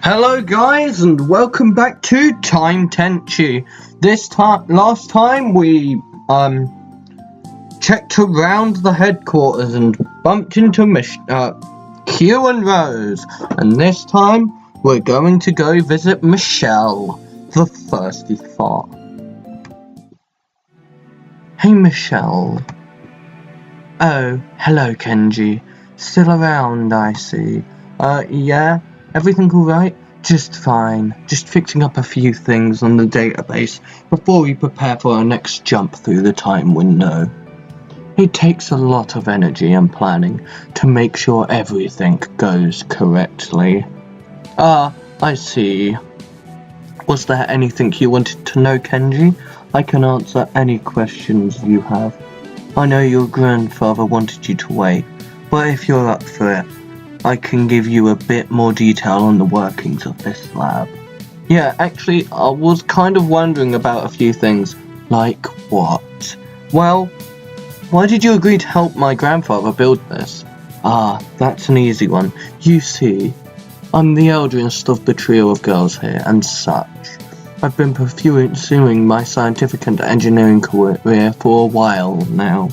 Hello guys and welcome back to Time Tenshi. Last time we checked around the headquarters and bumped into Q and Rose, and this time we're going to go visit Michelle, the thirsty fart. Hey Michelle. Oh, hello Kenji. Still around, I see. Yeah? Everything alright? Just fine. Just fixing up a few things on the database before we prepare for our next jump through the time window. It takes a lot of energy and planning to make sure everything goes correctly. I see. Was there anything you wanted to know, Kenji? I can answer any questions you have. I know your grandfather wanted you to wait, but if you're up for it, I can give you a bit more detail on the workings of this lab. Yeah, actually, I was kind of wondering about a few things. Like what? Well, why did you agree to help my grandfather build this? That's an easy one. You see, I'm the eldest of the trio of girls here, and such. I've been pursuing my scientific and engineering career for a while now.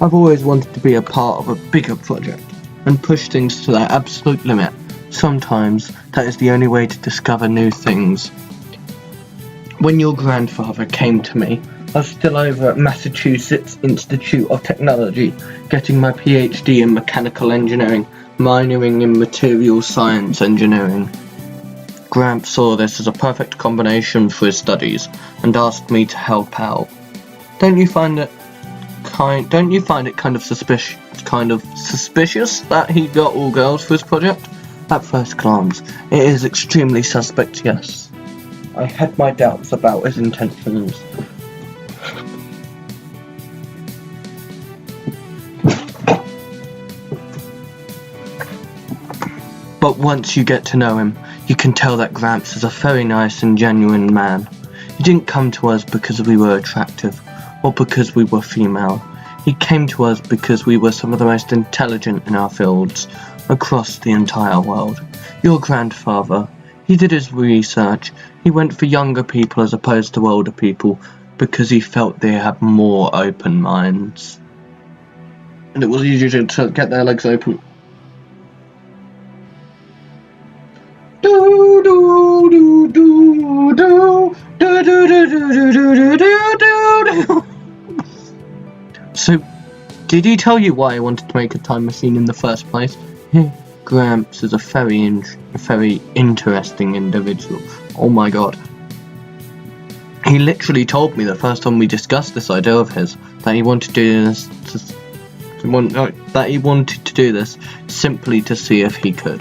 I've always wanted to be a part of a bigger project and push things to their absolute limit. Sometimes that is the only way to discover new things. When your grandfather came to me, I was still over at Massachusetts Institute of Technology, getting my PhD in mechanical engineering, minoring in material science engineering. Gramps saw this as a perfect combination for his studies and asked me to help out. Don't you find it kind of suspicious that he got all girls for his project? At first glance, it is extremely suspect, yes. I had my doubts about his intentions. But once you get to know him, you can tell that Gramps is a very nice and genuine man. He didn't come to us because we were attractive, or because we were female. He came to us because we were some of the most intelligent in our fields across the entire world. Your grandfather, he did his research. He went for younger people as opposed to older people because he felt they had more open minds. And it was easier to get their legs open. So, did he tell you why I wanted to make a time machine in the first place? Gramps is a very interesting individual. Oh my god. He literally told me the first time we discussed this idea of his that he wanted to do this simply to see if he could.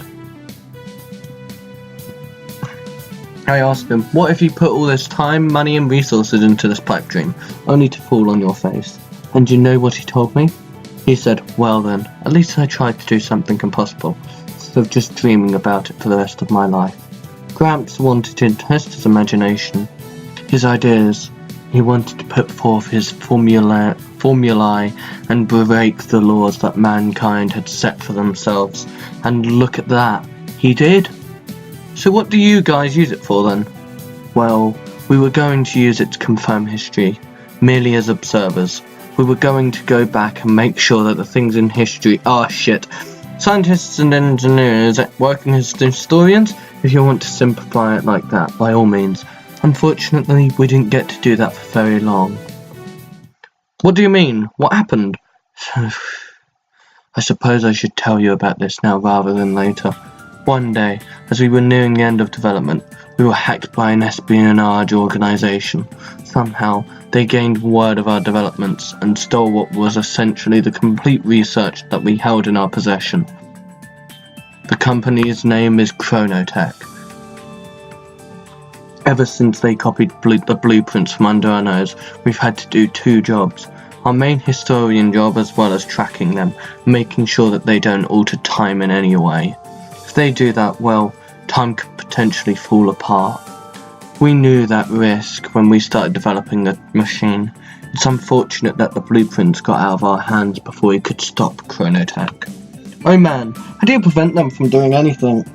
I asked him, what if you put all this time, money and resources into this pipe dream, only to fall on your face? And you know what he told me? He said, well then, at least I tried to do something impossible, instead of just dreaming about it for the rest of my life. Gramps wanted to test his imagination, his ideas. He wanted to put forth his formulae and break the laws that mankind had set for themselves. And look at that, he did. So what do you guys use it for then? Well, we were going to use it to confirm history, merely as observers. We were going to go back and make sure that the things in history are shit. Scientists and engineers working as historians, if you want to simplify it like that, by all means. Unfortunately, we didn't get to do that for very long. What do you mean? What happened? I suppose I should tell you about this now rather than later. One day, as we were nearing the end of development, we were hacked by an espionage organization. Somehow, they gained word of our developments and stole what was essentially the complete research that we held in our possession. The company's name is Chronotech. Ever since they copied the blueprints from under our nose, we've had to do two jobs. Our main historian job, as well as tracking them, making sure that they don't alter time in any way. If they do that, well, time could potentially fall apart. We knew that risk when we started developing the machine. It's unfortunate that the blueprints got out of our hands before we could stop Chronotech. Oh man, how do you prevent them from doing anything?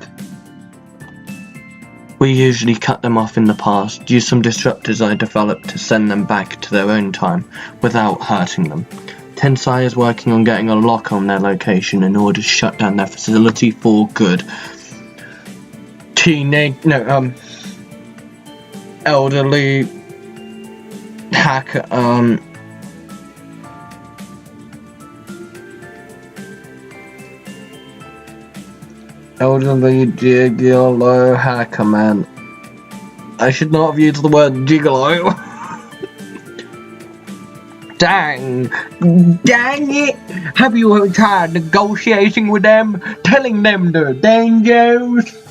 We usually cut them off in the past, use some disruptors I developed to send them back to their own time, without hurting them. Tenshi is working on getting a lock on their location in order to shut down their facility for good. Elderly hacker, elderly gigolo hacker man. I should not have used the word gigolo. Dang it! Have you tried negotiating with them? Telling them they're dangerous?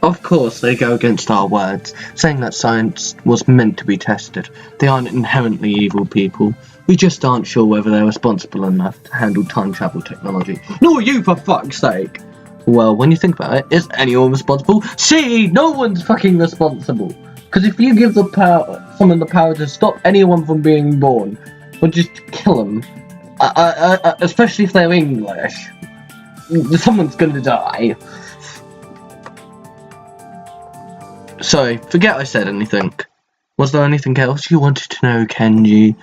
Of course they go against our words, saying that science was meant to be tested. They aren't inherently evil people. We just aren't sure whether they're responsible enough to handle time travel technology. Nor you, for fuck's sake! Well, when you think about it, is anyone responsible? See, no one's fucking responsible. Because if you give someone the power to stop anyone from being born, or just kill them, especially if they're English, someone's gonna die. Sorry, forget I said anything. Was there anything else you wanted to know, Kenji?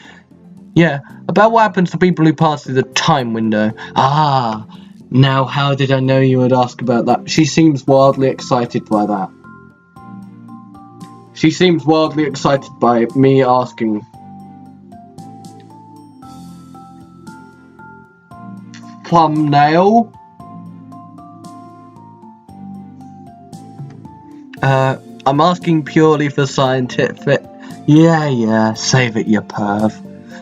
Yeah, about what happens to people who pass through the time window. Ah, now how did I know you would ask about that? She seems wildly excited by that. She seems wildly excited by me asking. Thumbnail? I'm asking purely for scientific. Yeah, save it, you perv.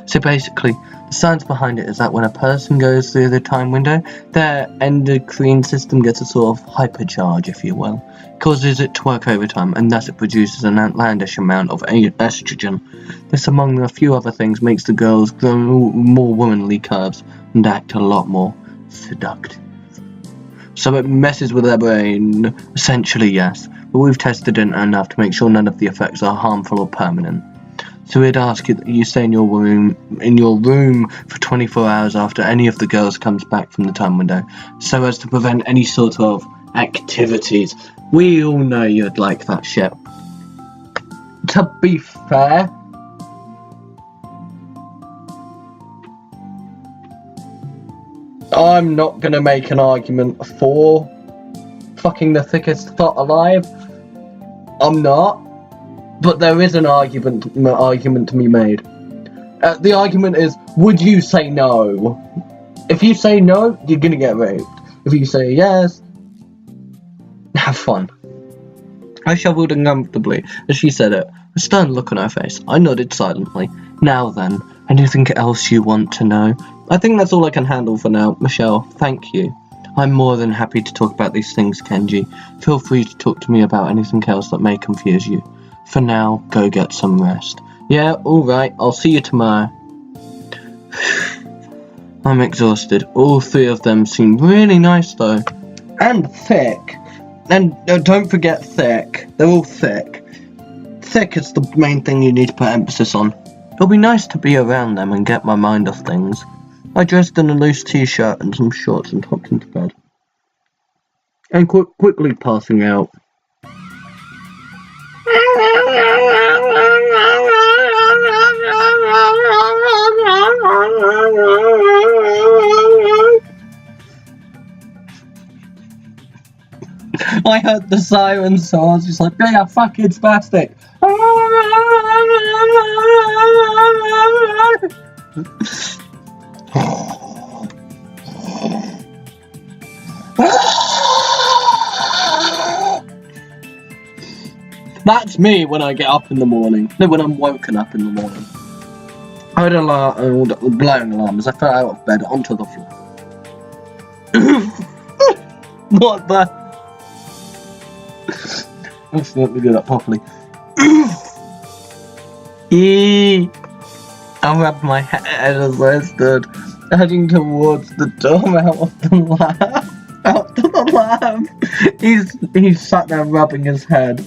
So basically, the science behind it is that when a person goes through the time window, their endocrine system gets a sort of hypercharge, if you will. It causes it to work overtime, and thus it produces an outlandish amount of estrogen. This, among a few other things, makes the girls grow more womanly curves and act a lot more seductive. So it messes with their brain, essentially, yes, but we've tested it enough to make sure none of the effects are harmful or permanent. So we'd ask you that you stay in your room for 24 hours after any of the girls comes back from the time window, so as to prevent any sort of activities. We all know you'd like that shit. To be fair, I'm not gonna make an argument for fucking the thickest thought alive. I'm not. But there is an argument to be made. The argument is, would you say no? If you say no, you're gonna get raped. If you say yes, have fun. I shuffled uncomfortably as she said it, a stern look on her face. I nodded silently. Now then, anything else you want to know? I think that's all I can handle for now, Michelle. Thank you. I'm more than happy to talk about these things, Kenji. Feel free to talk to me about anything else that may confuse you. For now, go get some rest. Yeah, alright, I'll see you tomorrow. I'm exhausted. All three of them seem really nice though. And thick. And don't forget thick. They're all thick. Thick is the main thing you need to put emphasis on. It'll be nice to be around them and get my mind off things. I dressed in a loose t-shirt and some shorts and hopped into bed. And quickly passing out. I heard the siren, so I was just like, yeah, fuck, it's spastic. That's me when I get up in the morning. No, when I'm woken up in the morning. I heard a blowing alarm as I fell out of bed onto the floor. What the? Let's let me do that properly. I rubbed my head as I stood, heading towards the door out of the lab. Out to the lab. He sat there rubbing his head.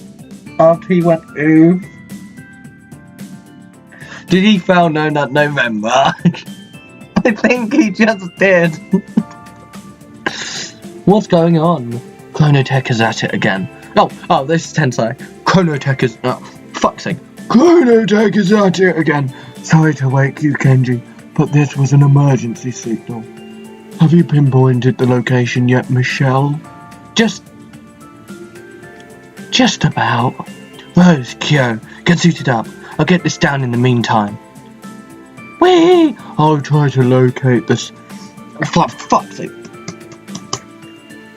After he went ooh. Did he fail No Nut November? I think he just did. What's going on? Chronotech is at it again. Oh, this is Tenshi. Chronotech is... fuck's sake. Chronotech is at it again. Sorry to wake you, Kenji, but this was an emergency signal. Have you pinpointed the location yet, Michelle? Just about. Rose, Kyo, get suited up. I'll get this down in the meantime. Whee! I'll try to locate this... For fuck's sake.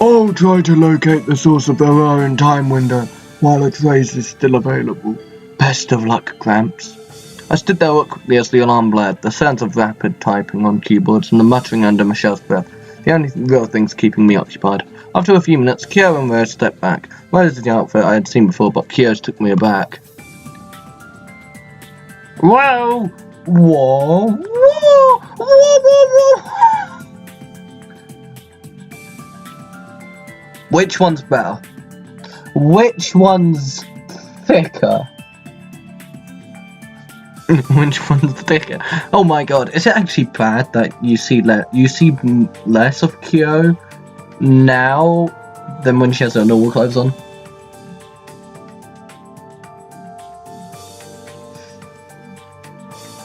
I'll try to locate the source of their own time window while a trace is still available. Best of luck, Gramps. I stood there awkwardly as the alarm blared, the sounds of rapid typing on keyboards and the muttering under Michelle's breath. The only real things keeping me occupied. After a few minutes, Kyo and Rose stepped back. Rose is the outfit I had seen before, but Kyo's took me aback. Whoa! Whoa! Whoa! Whoa! Whoa! Whoa! Which one's better? Which one's thicker? Which one's thicker? Oh my god, is it actually bad that you see less of Kyo now than when she has her normal clothes on?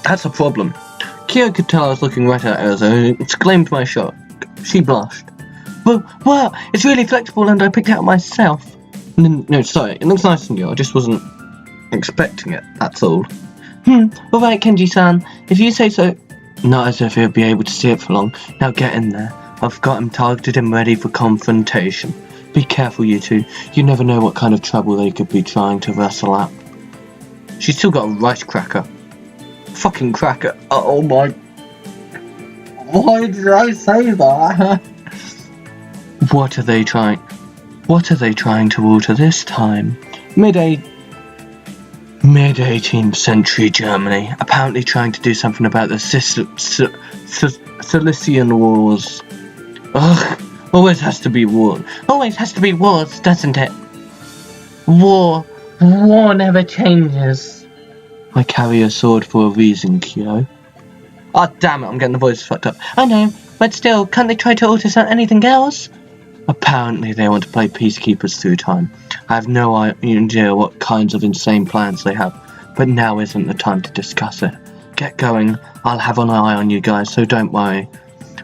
That's a problem. Kyo could tell I was looking right at her as I exclaimed my shock. She blushed. Wow, it's really flexible and I picked it out myself. No, sorry, it looks nice on you, I just wasn't expecting it, that's all. Alright, Kenji-san, if you say so. Not as if he'll be able to see it for long. Now get in there. I've got him targeted and ready for confrontation. Be careful, you two. You never know what kind of trouble they could be trying to wrestle at. She's still got a rice cracker. Fucking cracker. Oh my... Why did I say that? What are they trying to alter this time? Mid-18th century Germany, apparently trying to do something about the Silesian Wars. Ugh, always has to be war. Always has to be wars, doesn't it? War never changes. I carry a sword for a reason, Kyo. Ah, damn it, I'm getting the voices fucked up. I know, but still, can't they try to alter anything else? Apparently they want to play peacekeepers through time. I have no idea what kinds of insane plans they have, but now isn't the time to discuss it. Get going, I'll have an eye on you guys, so don't worry.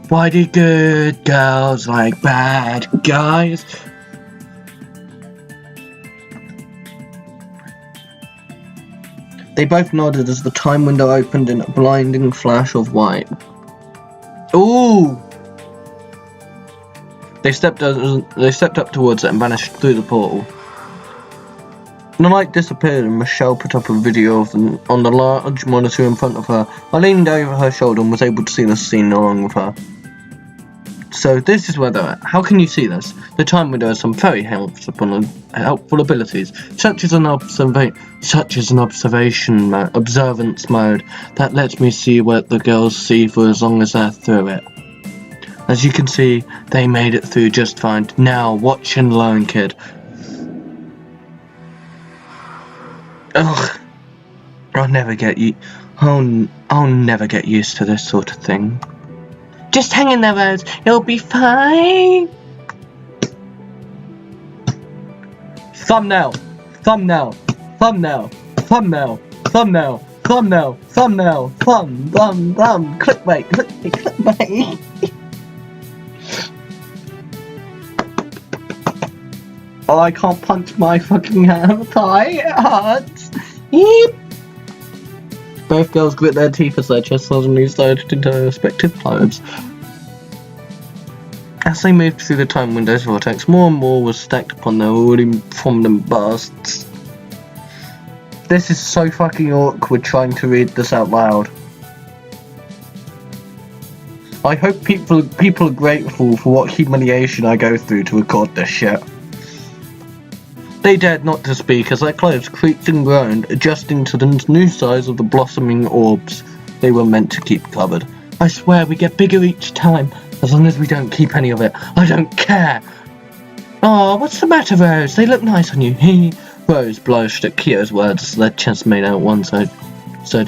Why do good girls like bad guys? They both nodded as the time window opened in a blinding flash of white. Ooh! They stepped up towards it and vanished through the portal. The light disappeared and Michelle put up a video of them on the large monitor in front of her. I leaned over her shoulder and was able to see the scene along with her. So this is where they're at. How can you see this? The time window has some very helpful abilities, such as an observance mode that lets me see what the girls see for as long as they're through it. As you can see, they made it through just fine. Now, watch and learn, kid. Ugh. I'll never get used to this sort of thing. Just hang in there, Rose. It'll be fine. Thumbnail. Thumbnail. Thumbnail. Thumbnail. Thumbnail. Thumbnail. Thumbnail. Thumb. Clickbait. Clickbait. Oh, I can't punch my fucking hand tie. It hurts. Yeep. Both girls grit their teeth as their chests suddenly slowed into their respective clothes. As they moved through the time window's vortex, more and more was stacked upon their already prominent busts. This is so fucking awkward trying to read this out loud. I hope people are grateful for what humiliation I go through to record this shit. They dared not to speak as their clothes creaked and groaned, adjusting to the new size of the blossoming orbs they were meant to keep covered. I swear we get bigger each time, as long as we don't keep any of it. I don't care! Oh, what's the matter, Rose? They look nice on you. Rose blushed at Kyo's words as their chests made out one side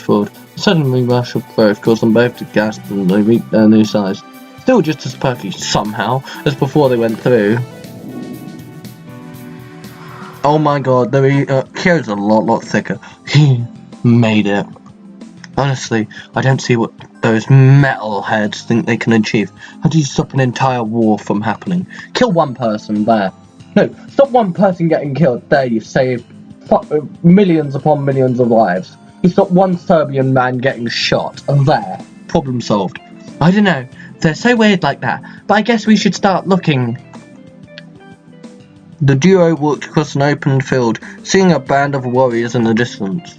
forward. A sudden rush of growth caused them both to gasp and they reached their new size. Still just as perky, somehow, as before they went through. Oh my god, Kyo's a lot thicker. He made it. Honestly, I don't see what those metalheads think they can achieve. How do you stop an entire war from happening? Kill one person, there. No, stop one person getting killed, there you save millions upon millions of lives. You stop one Serbian man getting shot, there. Problem solved. I don't know, they're so weird like that, but I guess we should start looking. The duo walked across an open field, seeing a band of warriors in the distance.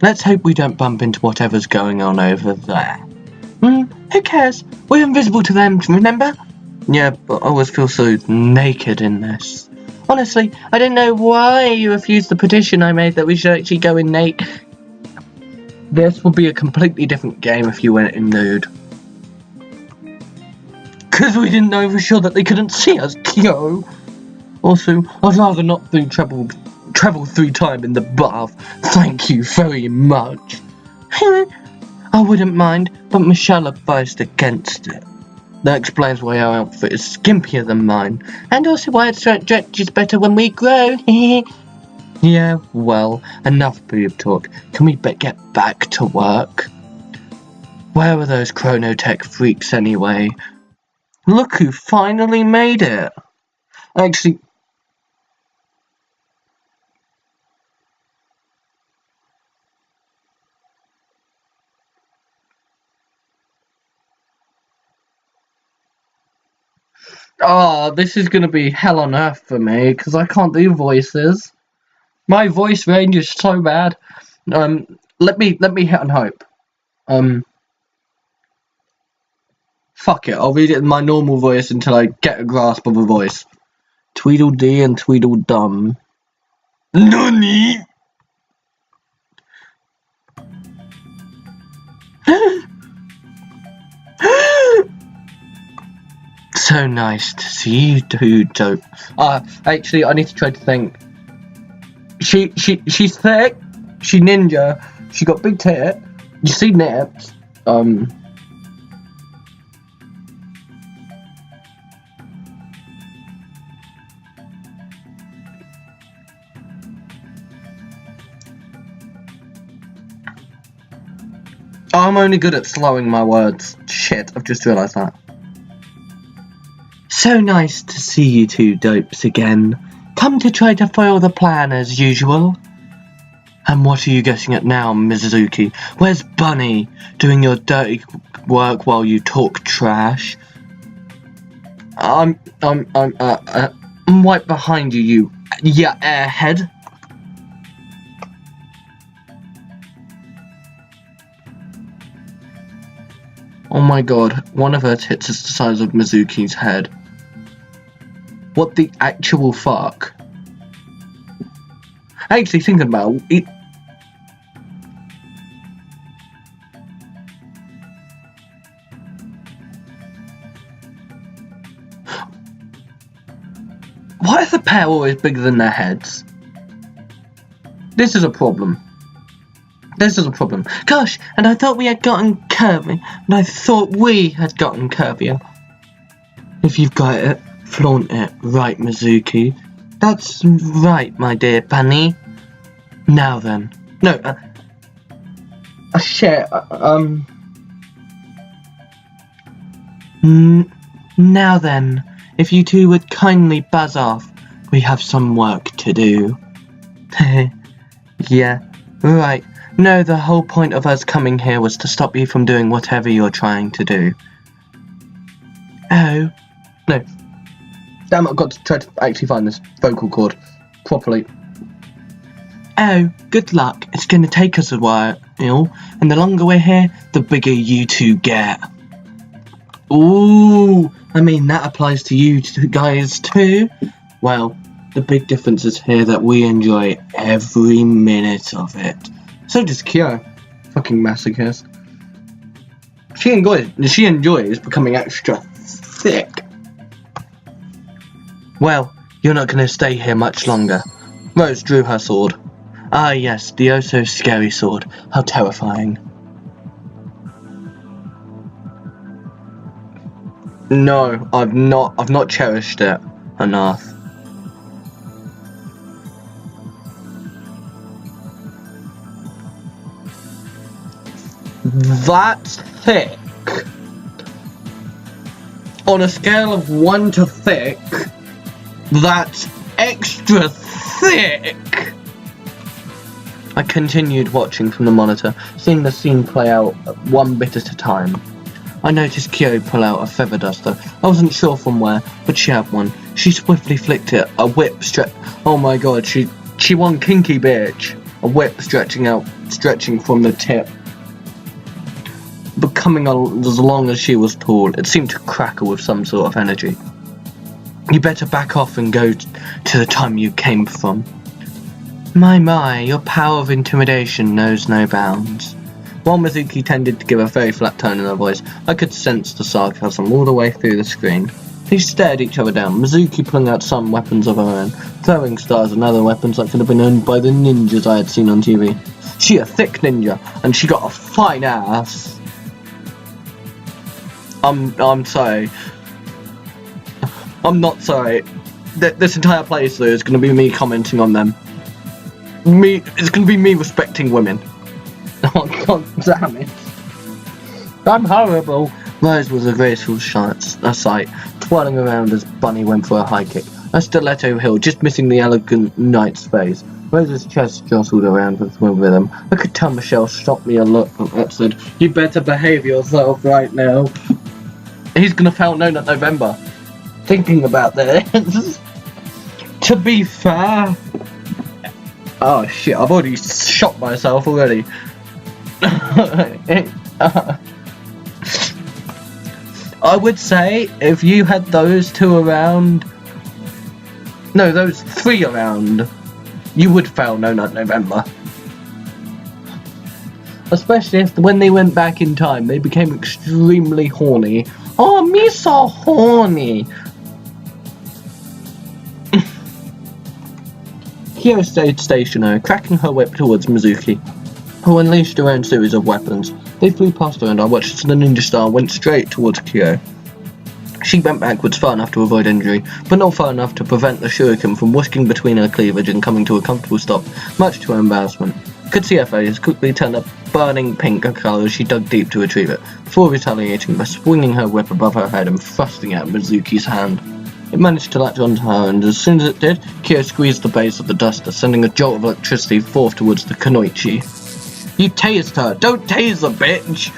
Let's hope we don't bump into whatever's going on over there. Who cares? We're invisible to them, remember? Yeah, but I always feel so naked in this. Honestly, I don't know why you refused the petition I made that we should actually go in naked. This would be a completely different game if you went in nude. Because we didn't know for sure that they couldn't see us, Kyo. Also, I'd rather not travel through time in the bath. Thank you very much. I wouldn't mind, but Michelle advised against it. That explains why our outfit is skimpier than mine, and also why it stretches better when we grow. Yeah, well, enough boob talk. Can we get back to work? Where are those chronotech freaks anyway? Look who finally made it. Actually, oh, this is gonna be hell on earth for me, because I can't do voices. My voice range is so bad. Let me hit on hope. Fuck it, I'll read it in my normal voice until I get a grasp of a voice. Tweedledee and Tweedledum. NANI?! So nice to see you two, dope. Actually, I need to try to think. She's thick. She ninja. She got big tit. You see nips. I'm only good at slowing my words. Shit, I've just realised that. So nice to see you two dopes again. Come to try to foil the plan as usual. And what are you getting at now, Mizuki? Where's Bunny? Doing your dirty work while you talk trash? I'm right behind you, airhead. Oh my god, one of her tits is the size of Mizuki's head. What the actual fuck? Actually, thinking about it. Why are the pair always bigger than their heads? This is a problem. This is a problem. Gosh, and I thought we had gotten curvy. And I thought we had gotten curvier. If you've got it, flaunt it, right, Mizuki? That's right, my dear bunny. Now then. No, shit, now then, if you two would kindly buzz off, we have some work to do. Yeah, right. No, the whole point of us coming here was to stop you from doing whatever you're trying to do. Oh. No. Damn, I've got to try to actually find this vocal cord properly. Oh, good luck. It's going to take us a while, and the longer we're here, the bigger you two get. Ooh, I mean, that applies to you two guys too. Well, the big difference is here that we enjoy every minute of it. So does Kyo. Fucking masochist. She enjoys becoming extra thick. Well, you're not going to stay here much longer. Rose drew her sword. Ah yes, the oh so scary sword. How terrifying. No, I've not cherished it enough. That's thick. On a scale of 1 to thick, that's extra thick. I continued watching from the monitor, seeing the scene play out one bit at a time. I noticed Kyo pull out a feather duster. I wasn't sure from where, but she had one. She swiftly flicked it, a whip oh my god, she won kinky bitch. A whip stretching from the tip. Becoming as long as she was tall, it seemed to crackle with some sort of energy. You better back off and go to the time you came from. My, your power of intimidation knows no bounds. While Mizuki tended to give a very flat tone in her voice, I could sense the sarcasm all the way through the screen. They stared each other down, Mizuki pulling out some weapons of her own, throwing stars and other weapons that could have been owned by the ninjas I had seen on TV. She a thick ninja, and she got a fine ass. I'm sorry. I'm not sorry. This entire playthrough is going to be me commenting on them. It's going to be me respecting women. Oh god damn it. I'm horrible. Rose was a graceful sight, twirling around as Bunny went for a high kick. A stiletto heel, just missing the elegant knight's face. Rose's chest jostled around with rhythm. I could tell Michelle shot me a look that said, "You better behave yourself right now." He's gonna fail No Nut November. Thinking about this. To be fair. Oh shit, I've already shot myself already. I would say if you had those two around, no, those three around, you would fail No Nut November. Especially if when they went back in time, they became extremely horny. Oh, me so horny. Kyo stayed stationary, cracking her whip towards Mizuki, who unleashed her own series of weapons. They flew past her and I watched as the ninja star went straight towards Kyo. She bent backwards far enough to avoid injury, but not far enough to prevent the shuriken from whisking between her cleavage and coming to a comfortable stop, much to her embarrassment. Could see her face quickly turn a burning pink colour as she dug deep to retrieve it, before retaliating by swinging her whip above her head and thrusting at Mizuki's hand. It managed to latch onto her, and as soon as it did, Kyo squeezed the base of the duster, sending a jolt of electricity forth towards the kunoichi. You tased her! Don't tase the bitch!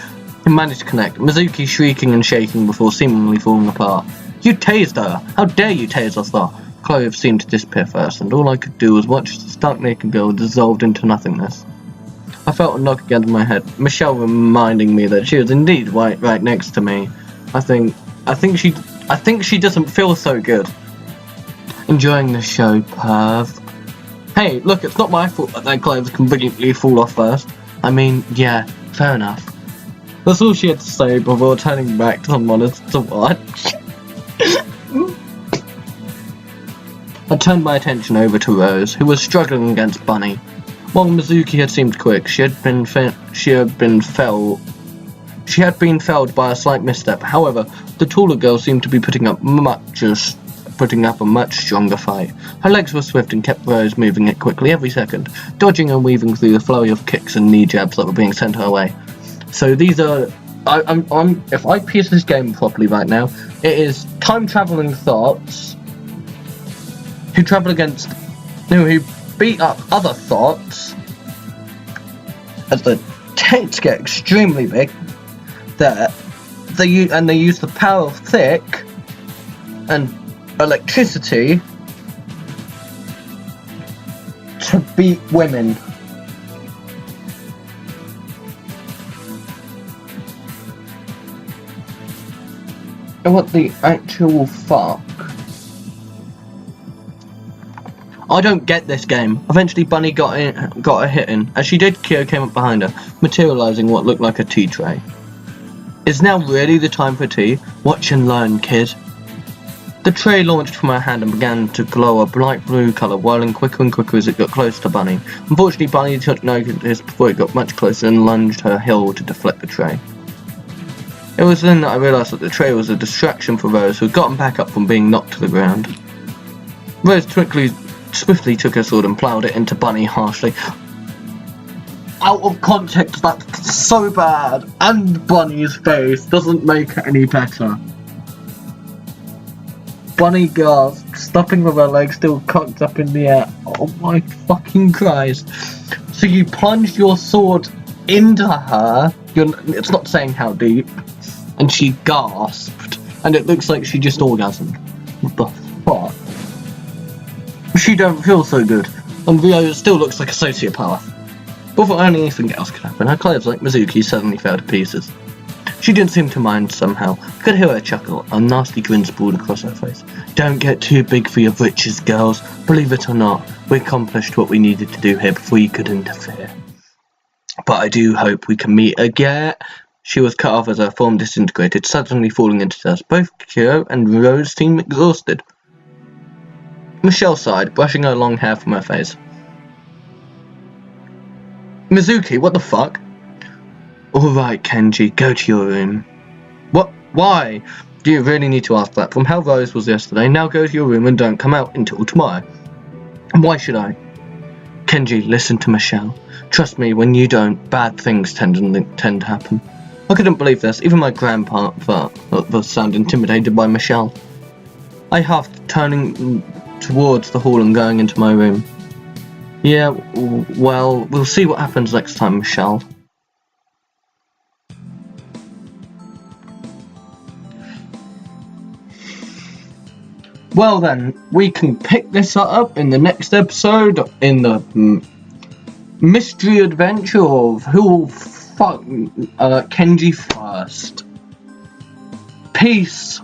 It managed to connect, Mizuki shrieking and shaking before seemingly falling apart. You tased her! How dare you tase us, though? Clove seemed to disappear first, and all I could do was watch the stark naked girl dissolved into nothingness. I felt a knock against my head, Michelle reminding me that she was indeed right next to me. I think she doesn't feel so good. Enjoying the show, perv. Hey, look, it's not my fault that their clothes conveniently fall off first. I mean, yeah, fair enough. That's all she had to say before turning back to the monitor to watch. I turned my attention over to Rose, who was struggling against Bunny. While Mizuki had seemed quick, she had been felled by a slight misstep. However, the taller girl seemed to be putting up a much stronger fight. Her legs were swift and kept Rose moving it quickly every second, dodging and weaving through the flurry of kicks and knee jabs that were being sent her way. So these are, if I piece this game properly right now, it is time traveling thoughts who beat up other thoughts as the tanks get extremely big. They use the power of thick and electricity to beat women. And what the actual fuck? I don't get this game. Eventually Bunny got a hit in. As she did, Kyo came up behind her, materializing what looked like a tea tray. Is now really the time for tea? Watch and learn, kid. The tray launched from her hand and began to glow a bright blue colour, whirling quicker and quicker as it got close to Bunny. Unfortunately, Bunny took notice before it got much closer and lunged her heel to deflect the tray. It was then that I realised that the tray was a distraction for Rose, who had gotten back up from being knocked to the ground. Rose swiftly took her sword and ploughed it into Bunny harshly. Out of context, that's so bad, and Bunny's face doesn't make it any better. Bunny gasped, stopping with her legs still cocked up in the air. Oh my fucking Christ. So you plunged your sword into her, it's not saying how deep, and she gasped, and it looks like she just orgasmed. What the fuck? She don't feel so good, and Rio still looks like a sociopath. Before anything else could happen, her clothes like Mizuki suddenly fell to pieces. She didn't seem to mind somehow. I could hear her chuckle, a nasty grin sprawled across her face. Don't get too big for your britches, girls. Believe it or not, we accomplished what we needed to do here before you could interfere. But I do hope we can meet again. She was cut off as her form disintegrated, suddenly falling into dust. Both Kyo and Rose seemed exhausted. Michelle sighed, brushing her long hair from her face. Mizuki, what the fuck? Alright, Kenji, go to your room. What? Why? Do you really need to ask that? From how Rose was yesterday, now go to your room and don't come out until tomorrow. Why should I? Kenji, listen to Michelle. Trust me, when you don't, bad things tend to happen. I couldn't believe this. Even my grandpa was sound intimidated by Michelle. I huffed, turning towards the hall and going into my room. Yeah, well, we'll see what happens next time, Michelle. Well then, we can pick this up in the next episode in the mystery adventure of who will fuck Kenji first. Peace.